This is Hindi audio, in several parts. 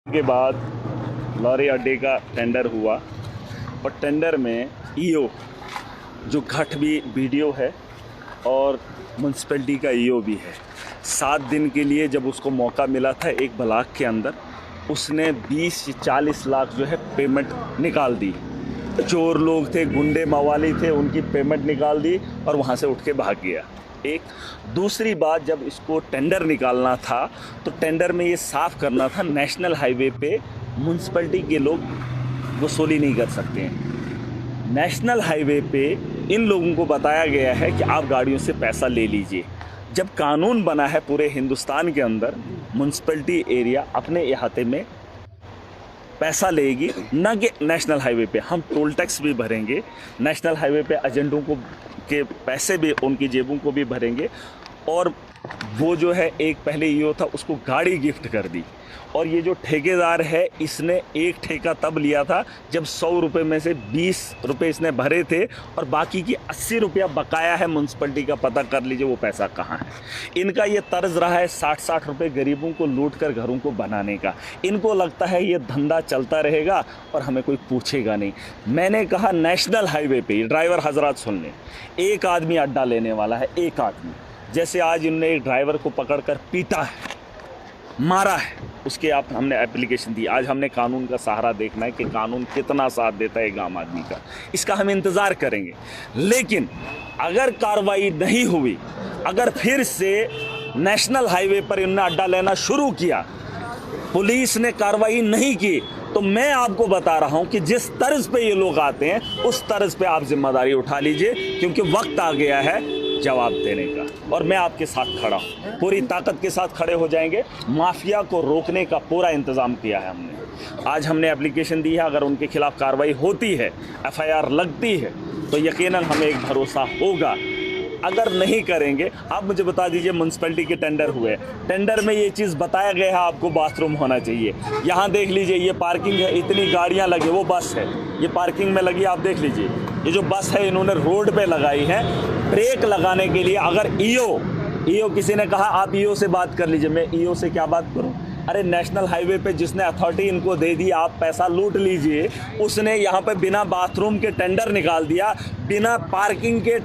के बाद लॉरी अड्डे का टेंडर हुआ और टेंडर में ईओ जो घट भी वीडियो है और म्यूनसिपैलिटी का ईओ भी है। 7 दिन के लिए जब उसको मौका मिला था एक ब्लॉक के अंदर, उसने 20-40 लाख जो है पेमेंट निकाल दी। चोर लोग थे, गुंडे मवाली थे, उनकी पेमेंट निकाल दी और वहाँ से उठ के भाग गया। एक दूसरी बात, जब इसको टेंडर निकालना था तो टेंडर में ये साफ़ करना था नेशनल हाईवे पे म्यूनसिपैलिटी के लोग वसूली नहीं कर सकते हैं। नेशनल हाईवे पे इन लोगों को बताया गया है कि आप गाड़ियों से पैसा ले लीजिए। जब कानून बना है पूरे हिंदुस्तान के अंदर, म्यूनसिपैलिटी एरिया अपने इहाते में पैसा लेगी, ना कि नेशनल हाईवे पे। हम टोल टैक्स भी भरेंगे, नेशनल हाईवे पे एजेंटों को के पैसे भी उनकी जेबों को भी भरेंगे। और वो जो है एक पहले ईओ था, उसको गाड़ी गिफ्ट कर दी। और ये जो ठेकेदार है, इसने एक ठेका तब लिया था जब 100 रुपये में से 20 रुपये इसने भरे थे और बाकी की 80 रुपया बकाया है म्यूनसिपैलिटी का। पता कर लीजिए वो पैसा कहाँ है। इनका ये तर्ज रहा है 60-60 रुपये गरीबों को लूट कर घरों को बनाने का। इनको लगता है ये धंधा चलता रहेगा और हमें कोई पूछेगा नहीं। मैंने कहा नेशनल हाईवे पे ड्राइवर हजरात सुन लें, एक आदमी अड्डा लेने वाला है, एक आदमी। जैसे आज इनने एक ड्राइवर को पकड़कर पीटा है, मारा है, उसके आप हमने एप्लीकेशन दी। आज हमने कानून का सहारा देखना है कि कानून कितना साथ देता है एक आम आदमी का। इसका हम इंतज़ार करेंगे। लेकिन अगर कार्रवाई नहीं हुई, अगर फिर से नेशनल हाईवे पर इन्होंने अड्डा लेना शुरू किया, पुलिस ने कार्रवाई नहीं की, तो मैं आपको बता रहा हूं कि जिस तर्ज पे ये लोग आते हैं उस तर्ज पे आप जिम्मेदारी उठा लीजिए, क्योंकि वक्त आ गया है जवाब देने का। और मैं आपके साथ खड़ा हूँ, पूरी ताकत के साथ खड़े हो जाएंगे। माफिया को रोकने का पूरा इंतज़ाम किया है हमने। आज हमने एप्लीकेशन दी है, अगर उनके खिलाफ कार्रवाई होती है, एफआईआर लगती है, तो यकीनन हमें एक भरोसा होगा। अगर नहीं करेंगे, आप मुझे बता दीजिए, म्यूनसिपैलिटी के टेंडर हुए, टेंडर में ये चीज़ बताया गया है आपको बाथरूम होना चाहिए। यहाँ देख लीजिए, ये पार्किंग है, इतनी गाड़ियाँ लगी, वो बस है, ये पार्किंग में लगी। आप देख लीजिए, ये जो बस है इन्होंने रोड पे लगाई है ब्रेक लगाने के लिए। अगर ईओ किसी ने कहा आप ईओ से बात कर लीजिए, मैं ईओ से क्या बात करूं? अरे नेशनल हाईवे पे जिसने अथॉरिटी इनको दे दी, आप पैसा लूट लीजिए, उसने यहाँ पे बिना बाथरूम के टेंडर निकाल दिया, बिना पार्किंग के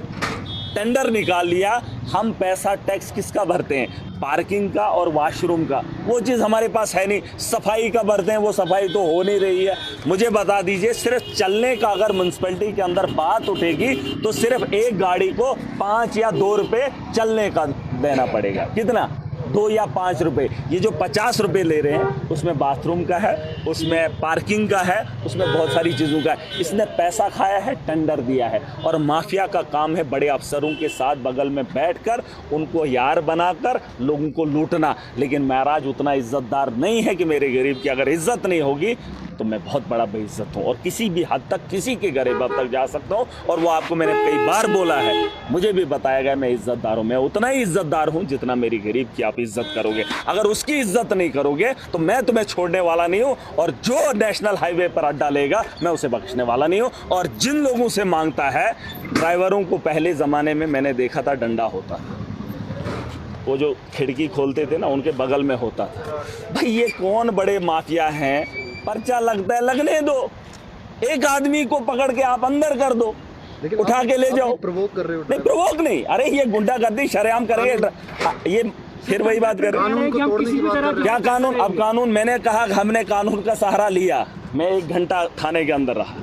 टेंडर निकाल लिया। हम पैसा टैक्स किसका भरते हैं? पार्किंग का और वॉशरूम का। वो चीज़ हमारे पास है नहीं। सफाई का भरते हैं, वो सफाई तो हो नहीं रही है। मुझे बता दीजिए, सिर्फ चलने का अगर म्यूनसिपैलिटी के अंदर बात उठेगी तो सिर्फ एक गाड़ी को 5 या 2 रुपये चलने का देना पड़ेगा। कितना? 2 या 5 रुपये। ये जो 50 रुपये ले रहे हैं, उसमें बाथरूम का है, उसमें पार्किंग का है, उसमें बहुत सारी चीज़ों का है। इसने पैसा खाया है, टेंडर दिया है। और माफिया का काम है बड़े अफसरों के साथ बगल में बैठकर उनको यार बनाकर लोगों को लूटना। लेकिन महराज उतना इज्जतदार नहीं है कि मेरे गरीब की अगर इज्जत नहीं होगी तो मैं बहुत बड़ा बेइज्जत हूँ और किसी भी हद तक किसी के गरीब तक जा सकता हूँ। और वो आपको मैंने कई बार बोला है, मुझे भी बताया गया मैं इज्जतदार हूँ। मैं उतना ही इज्जतदार हूँ जितना मेरी गरीब की आप इज्जत करोगे। अगर उसकी इज्जत नहीं करोगे तो मैं तुम्हें छोड़ने वाला नहीं हूँ। और जो नेशनल हाईवे पर अड्डा लेगा मैं उसे बख्शने वाला नहीं हूँ। और जिन लोगों से मांगता है, ड्राइवरों को पहले ज़माने में मैंने देखा था डंडा होता, वो जो खिड़की खोलते थे ना, उनके बगल में होता था। भाई ये कौन बड़े माफिया हैं? पर्चा लगता है, लगने दो। एक आदमी को पकड़ के आप अंदर कर दो, उठा के ले जाओ। प्रोवोक कर रहे हो? नहीं, प्रोवोक नहीं। अरे ये गुंडागर्दी शरेआम करेंगे, ये फिर वही बात कर रहे हैं। क्या कानून? अब कानून, मैंने कहा हमने कानून का सहारा लिया। मैं 1 घंटा थाने के अंदर रहा,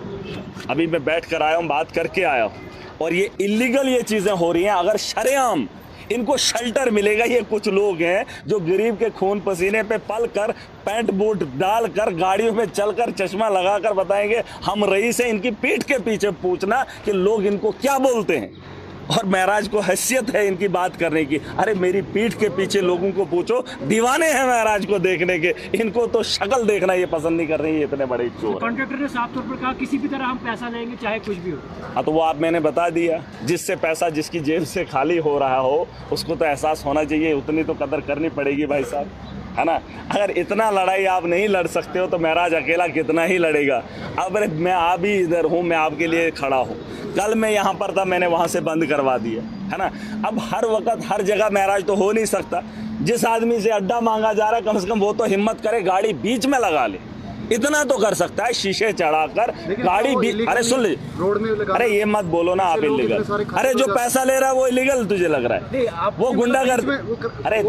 अभी मैं बैठ कर आया हूँ, बात करके आया हूँ। और ये इलीगल ये चीज़ें हो रही हैं। अगर शरेआम इनको शेल्टर मिलेगा, ये कुछ लोग हैं जो गरीब के खून पसीने पे पल कर, पैंट बूट डालकर, गाड़ियों में चलकर, चश्मा लगाकर बताएंगे हम रईस हैं। इनकी पीठ के पीछे पूछना कि लोग इनको क्या बोलते हैं। और महराज को हैसियत है इनकी बात करने की। अरे मेरी पीठ के पीछे लोगों को पूछो, दीवाने हैं महराज को देखने के। इनको तो शक्ल देखना ये पसंद नहीं कर रही है, इतने बड़े चोर। कॉन्ट्रैक्टर ने साफ तौर पर कहा किसी भी तरह हम पैसा लेंगे, चाहे कुछ भी हो। हाँ, तो वो आप मैंने बता दिया। जिससे पैसा जिसकी जेब से खाली हो रहा हो, उसको तो एहसास होना चाहिए, उतनी तो कदर करनी पड़ेगी भाई साहब। है ना। अगर इतना लड़ाई आप नहीं लड़ सकते हो तो महराज अकेला कितना ही लड़ेगा। अब मैं आप भी इधर हूँ, मैं आपके लिए खड़ा हूँ। कल मैं यहाँ पर था, मैंने वहाँ से बंद करवा दिया, है ना। अब हर वक्त हर जगह महराज तो हो नहीं सकता। जिस आदमी से अड्डा मांगा जा रहा है, कम से कम वो तो हिम्मत करे गाड़ी बीच में लगा ले, इतना तो कर सकता है। शीशे चढ़ाकर गाड़ी भी, अरे सुन लीजिए, रोड में लगा, अरे ये मत बोलो ना आप इलीगल। अरे जो पैसा ले रहा है वो इलीगल तुझे लग रहा है, वो गुंडा कर। अरे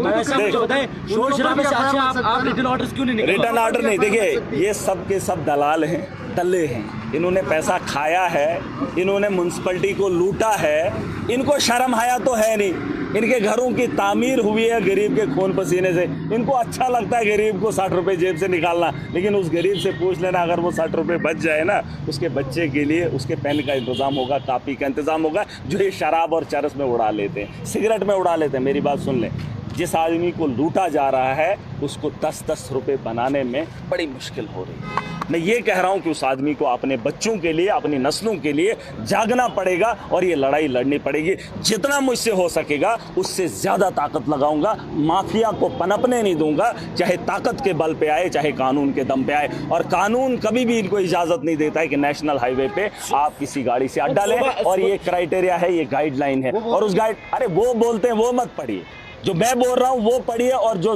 रिटर्न ऑर्डर नहीं, देखिए ये सब के सब दलाल हैं, दल्ले हैं। इन्होंने पैसा खाया है, इन्होंने म्युनिसिपैलिटी को लूटा है, इनको शर्म हया तो है नहीं। इनके घरों की तामीर हुई है गरीब के खून पसीने से। इनको अच्छा लगता है गरीब को 60 रुपए जेब से निकालना, लेकिन उस गरीब से पूछ लेना, अगर वो 60 रुपए बच जाए ना, उसके बच्चे के लिए उसके पेन का इंतज़ाम होगा, कापी का इंतज़ाम होगा, जो ये शराब और चरस में उड़ा लेते हैं, सिगरेट में उड़ा लेते हैं। मेरी बात सुन लें, जिस आदमी को लूटा जा रहा है उसको 10-10 रुपये बनाने में बड़ी मुश्किल हो रही है। मैं ये कह रहा हूँ कि उस आदमी को अपने बच्चों के लिए, अपनी नस्लों के लिए जागना पड़ेगा और ये लड़ाई लड़नी पड़ेगी। जितना मुझसे हो सकेगा उससे ज़्यादा ताकत लगाऊंगा। माफिया को पनपने नहीं दूंगा, चाहे ताकत के बल पे आए, चाहे कानून के दम पे आए। और कानून कभी भी इनको इजाज़त नहीं देता है कि नेशनल हाईवे पे आप किसी गाड़ी से अड्डा लें, और ये क्राइटेरिया है, ये गाइडलाइन है। और उस गाइड, अरे वो बोलते हैं वो मत पढ़िए, जो मैं बोल रहा हूँ वो पढ़िए, और जो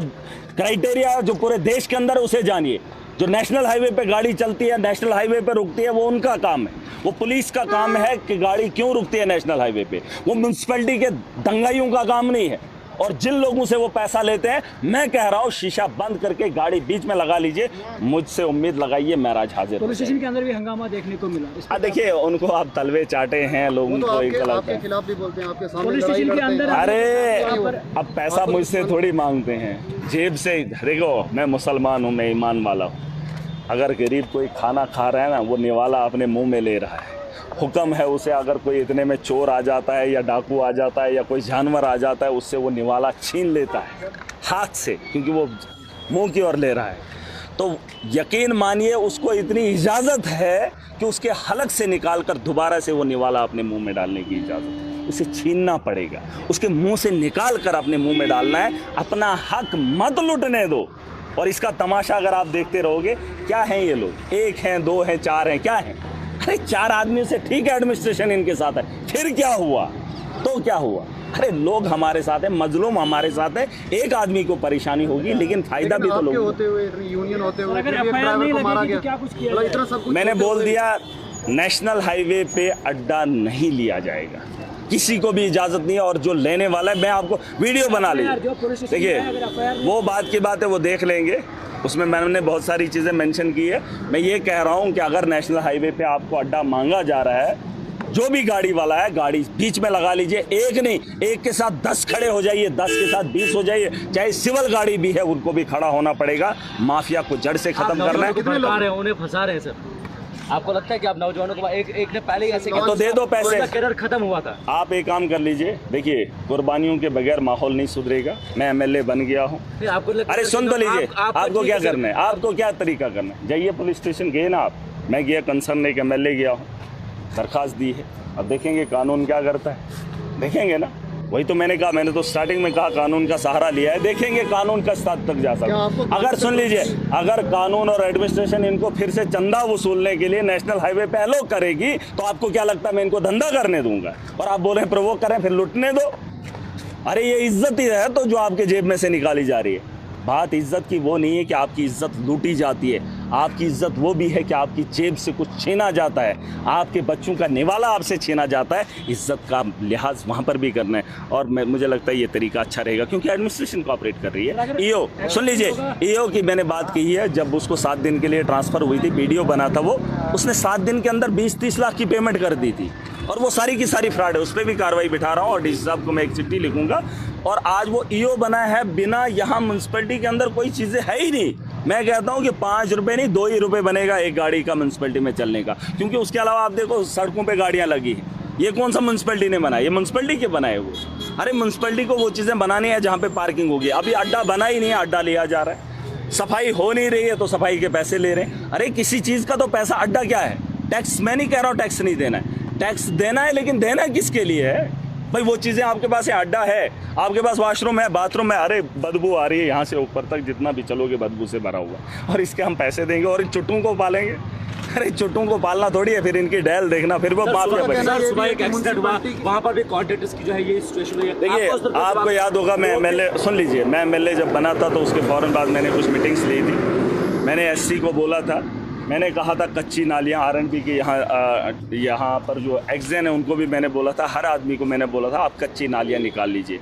क्राइटेरिया जो पूरे देश के अंदर है उसे जानिए। जो नेशनल हाईवे पे गाड़ी चलती है, नेशनल हाईवे पे रुकती है, वो उनका काम है, वो पुलिस का काम है कि गाड़ी क्यों रुकती है नेशनल हाईवे पे। वो म्युनिसिपैलिटी के दंगाइयों का काम नहीं है। और जिन लोगों से वो पैसा लेते हैं, मैं कह रहा हूँ शीशा बंद करके गाड़ी बीच में लगा लीजिए, मुझसे उम्मीद लगाइए, महराज हाजिर। पुलिस स्टेशन के अंदर भी हंगामा देखने को मिला। देखिए उनको आप तलवे चाटे हैं, लोगों को एक गलत आपके खिलाफ भी बोलते हैं, आपके सामने पुलिस स्टेशन के अंदर। अरे अब पैसा मुझसे थोड़ी मांगते हैं, जेब से। देखो मैं मुसलमान हूँ, मैं ईमान वाला हूँ। अगर गरीब कोई खाना खा रहा है ना, वो निवाला अपने मुंह में ले रहा है। हुक्म है उसे, अगर कोई इतने में चोर आ जाता है या डाकू आ जाता है या कोई जानवर आ जाता है, उससे वो निवाला छीन लेता है हाथ से, क्योंकि वो मुंह की ओर ले रहा है। तो यकीन मानिए उसको इतनी इजाज़त है कि उसके हलक से निकाल कर दोबारा से वो निवाला अपने मुंह में डालने की इजाज़त है। उसे छीनना पड़ेगा, उसके मुंह से निकाल कर अपने मुंह में डालना है। अपना हक मत लुटने दो। और इसका तमाशा अगर आप देखते रहोगे, क्या हैं ये लोग, 1 हैं 2 हैं 4 हैं, क्या हैं? अरे 4 आदमी से ठीक है एडमिनिस्ट्रेशन इनके साथ है, फिर क्या हुआ? तो क्या हुआ? अरे लोग हमारे साथ हैं, मजलूम हमारे साथ है। एक आदमी को परेशानी होगी लेकिन फायदा भी तो लोगों होते हुए, यूनियन होते हुए, अगर एफआईआर नहीं लगेगी तो क्या कुछ किया जाएगा? इतना सब कुछ मैंने बोल दिया, नेशनल हाईवे पे अड्डा नहीं लिया जाएगा, किसी को भी इजाज़त नहीं है। और जो लेने वाला है, मैं आपको वीडियो बना लीजिए, देखिए वो बात की बात है, वो देख लेंगे। उसमें मैंने बहुत सारी चीज़ें मेंशन की है। मैं ये कह रहा हूँ कि अगर नेशनल हाईवे पे आपको अड्डा मांगा जा रहा है, जो भी गाड़ी वाला है, गाड़ी बीच में लगा लीजिए। एक नहीं, एक के साथ 10 खड़े हो जाइए, 10 के साथ 20 हो जाइए। चाहे सिविल गाड़ी भी है, उनको भी खड़ा होना पड़ेगा। माफिया को जड़ से खत्म करना है। कितने लोग उन्हें फंसा रहे हैं सर? आपको लगता है कि आप नौजवानों को एक ने पहले ही ऐसे तो दे दो पैसे, करियर खत्म हुआ था। आप एक काम कर लीजिए, देखिए कुर्बानियों के बगैर माहौल नहीं सुधरेगा। मैं एमएलए बन गया हूँ। अरे सुन तो लीजिए, आपको क्या करना है, आपको क्या तरीका करना है? जाइए पुलिस स्टेशन, गए ना आप, मैं गया, कंसर्न एक एमएलए गया हूँ, दरखास्त दी है। अब देखेंगे कानून क्या करता है, देखेंगे ना। वही तो मैंने कहा, मैंने तो स्टार्टिंग में कहा कानून का सहारा लिया है, देखेंगे कानून किस हद तक जा सकता। अगर सुन लीजिए, अगर कानून और एडमिनिस्ट्रेशन इनको फिर से चंदा वसूलने के लिए नेशनल हाईवे पे अलो करेगी, तो आपको क्या लगता है मैं इनको धंधा करने दूंगा? और आप बोल रहे हैं प्रवोक करें, फिर लुटने दो। अरे ये इज्जत ही है तो जो आपके जेब में से निकाली जा रही है। बात इज्जत की वो नहीं है कि आपकी इज्जत लूटी जाती है, आपकी इज्जत वो भी है कि आपकी जेब से कुछ छीना जाता है, आपके बच्चों का निवाला आपसे छीना जाता है। इज्जत का लिहाज वहाँ पर भी करना है। और मुझे लगता है ये तरीका अच्छा रहेगा, क्योंकि एडमिनिस्ट्रेशन कोऑपरेट कर रही है। ईओ सुन लीजिए, ईओ की मैंने बात कही है, जब उसको 7 दिन के लिए ट्रांसफ़र हुई थी, वीडियो बना था वो, उसने 7 दिन के अंदर 20-30 लाख की पेमेंट कर दी थी। और वो सारी की सारी फ्रॉड है, उस पर भी कार्रवाई बिठा रहा हूँ। और डीसी साहब को मैं एक चिट्ठी लिखूंगा। और आज वो ईओ बना है, बिना यहाँ म्यूनसिपैलिटी के अंदर कोई चीज़ें है ही नहीं। मैं कहता हूँ कि 5 रुपये नहीं, 2 ही रुपये बनेगा एक गाड़ी का म्यूनसिपैलिटी में चलने का। क्योंकि उसके अलावा आप देखो सड़कों पे गाड़ियाँ लगी हैं, ये कौन सा म्यूनसिपैलिटी ने बनाया? ये म्यूनसिपैलिटी के बनाए वो। अरे म्यूनसिपैलिटी को वो चीज़ें बनानी है जहाँ पे पार्किंग होगी। अभी अड्डा बना ही नहीं है, अड्डा लिया जा रहा है। सफाई हो नहीं रही है तो सफाई के पैसे ले रहे हैं। अरे किसी चीज़ का तो पैसा, अड्डा क्या है? टैक्स। मैं नहीं कह रहा हूँ टैक्स नहीं देना है, टैक्स देना है, लेकिन देना किसके लिए है? भाई वो चीज़ें आपके पास है, अड्डा है, आपके पास वॉशरूम है, बाथरूम है, अरे बदबू आ रही है यहाँ से ऊपर तक, जितना भी चलोगे बदबू से भरा हुआ, और इसके हम पैसे देंगे और इन चुट्टों को पालेंगे? अरे चुट्टों को पालना थोड़ी है, फिर इनकी डैल देखना, फिर वो माफिया बनेगा। सर सुबह एक एक्सीडेंट हुआ, वहाँ पर भी कॉन्ट्रैक्टर्स की जो है ये सिचुएशन हुई है। देखिए आपको याद होगा, मैं एमएलए, सुन लीजिए, मैं एमएलए जब बना था तो उसके फ़ौरन बाद मैंने कुछ मीटिंग्स ली थी। मैंने एससी को बोला था, मैंने कहा था कच्ची नालियाँ आरएनबी के यहाँ पर जो एग्जेन है उनको भी मैंने बोला था, हर आदमी को मैंने बोला था आप कच्ची नालियाँ निकाल लीजिए।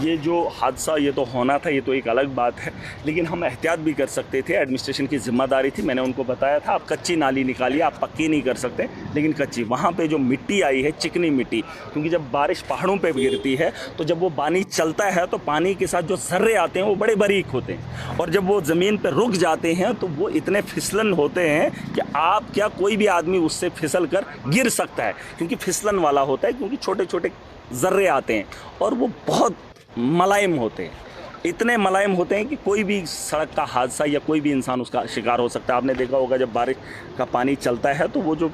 ये जो हादसा ये तो होना था, ये तो एक अलग बात है, लेकिन हम एहतियात भी कर सकते थे, एडमिनिस्ट्रेशन की जिम्मेदारी थी। मैंने उनको बताया था आप कच्ची नाली निकालिए, आप पक्की नहीं कर सकते लेकिन कच्ची। वहाँ पर जो मिट्टी आई है, चिकनी मिट्टी, क्योंकि जब बारिश पहाड़ों पर गिरती है तो जब वो पानी चलता है तो पानी के साथ जो जर्रे आते हैं वो बड़े बारीक होते हैं, और जब वो ज़मीन पर रुक जाते हैं तो वो इतने फिसलन होते हैं कि आप क्या कोई भी आदमी उससे फिसल कर गिर सकता है, क्योंकि फिसलन वाला होता है, क्योंकि छोटे छोटे जर्रे आते हैं और वो बहुत मुलायम होते हैं, इतने मुलायम होते हैं कि कोई भी सड़क का हादसा या कोई भी इंसान उसका शिकार हो सकता है। आपने देखा होगा जब बारिश का पानी चलता है तो वो जो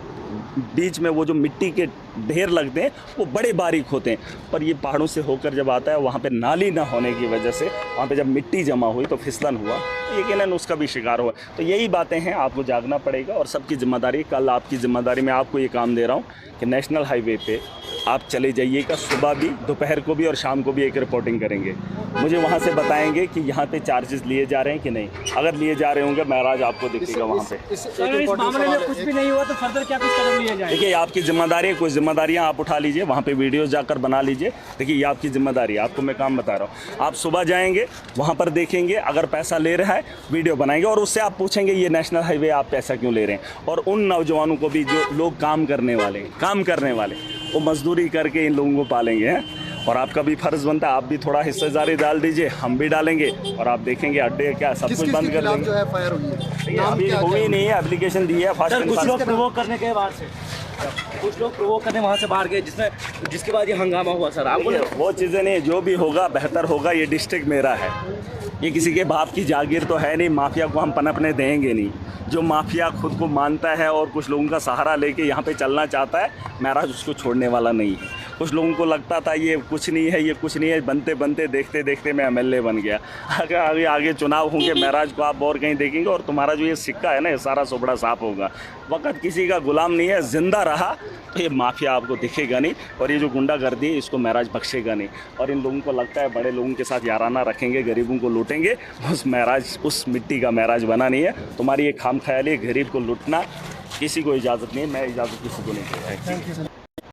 बीच में वो जो मिट्टी के ढेर लगते हैं वो बड़े बारीक होते हैं, पर ये पहाड़ों से होकर जब आता है वहाँ पे नाली ना होने की वजह से वहाँ पे जब मिट्टी जमा हुई तो फिसलन हुआ, यकीनन उसका भी शिकार हुआ। तो यही बातें हैं, आपको जागना पड़ेगा और सबकी जिम्मेदारी, कल आपकी जिम्मेदारी, मैं आपको ये काम दे रहा हूँ कि नेशनल हाईवे पे आप चले जाइएगा, सुबह भी, दोपहर को भी और शाम को भी एक रिपोर्टिंग करेंगे। मुझे वहाँ से बताएंगे कि यहाँ पे चार्जेस लिए जा रहे हैं कि नहीं, अगर लिए जा रहे होंगे महराज आपको दिखेगा वहाँ पे। अगर इस मामले में कुछ भी नहीं हुआ तो फर्दर क्या कुछ कदम लिया जाए? देखिए आपकी जिम्मेदारी है, कुछ जिम्मेदारियाँ आप उठा लीजिए, वहाँ पे वीडियोस जाकर बना लीजिए। देखिए ये आपकी जिम्मेदारी है, आपको मैं काम बता रहा हूँ। आप सुबह जाएंगे, वहाँ पर देखेंगे, अगर पैसा ले रहा है वीडियो बनाएंगे और उससे आप पूछेंगे ये नेशनल हाईवे आप पैसा क्यों ले रहे हैं। और उन नौजवानों को भी जो लोग काम करने वाले वो मजदूरी करके इन लोगों को पालेंगे हैं, और आपका भी फर्ज बनता है आप भी थोड़ा हिस्सेदारी डाल दीजिए, हम भी डालेंगे और आप देखेंगे अड्डे क्या सब कुछ बंद कर देंगे। जो है फायर हुई है, अभी हुई नहीं है, एप्लीकेशन दी है फास्ट। कुछ लोग प्रोवोक करने के बाद से कुछ लोग प्रोवोक करने वहाँ से बाहर गए, जिसके बाद ये हंगामा हुआ। सर आपको वो चीज़ें नहीं, जो भी होगा बेहतर होगा। ये डिस्ट्रिक्ट मेरा है, ये किसी के बाप की जागीर तो है नहीं, माफिया को हम पनपने देंगे नहीं। जो माफिया खुद को मानता है और कुछ लोगों का सहारा लेके यहाँ पे चलना चाहता है, महराज उसको छोड़ने वाला नहीं है। कुछ लोगों को लगता था ये कुछ नहीं है, ये कुछ नहीं है, बनते बनते देखते देखते मैं एमएलए बन गया। अगर आगे चुनाव होंगे महराज को आप और कहीं देखेंगे और तुम्हारा जो ये सिक्का है ना, ये सारा सोबड़ा साफ होगा। वक्त किसी का गुलाम नहीं है, जिंदा रहा तो ये माफिया आपको दिखेगा नहीं, और ये जो गुंडागर्दी है इसको महराज बख्शेगा नहीं। और इन लोगों को लगता है बड़े लोगों के साथ याराना रखेंगे, गरीबों को लूटेंगे, उस महराज, उस मिट्टी का महराज बना नहीं है। तुम्हारी ये खाम ख्याली, गरीब को लूटना किसी को इजाज़त नहीं है, मैं इजाज़त किसी को नहीं दे रहा।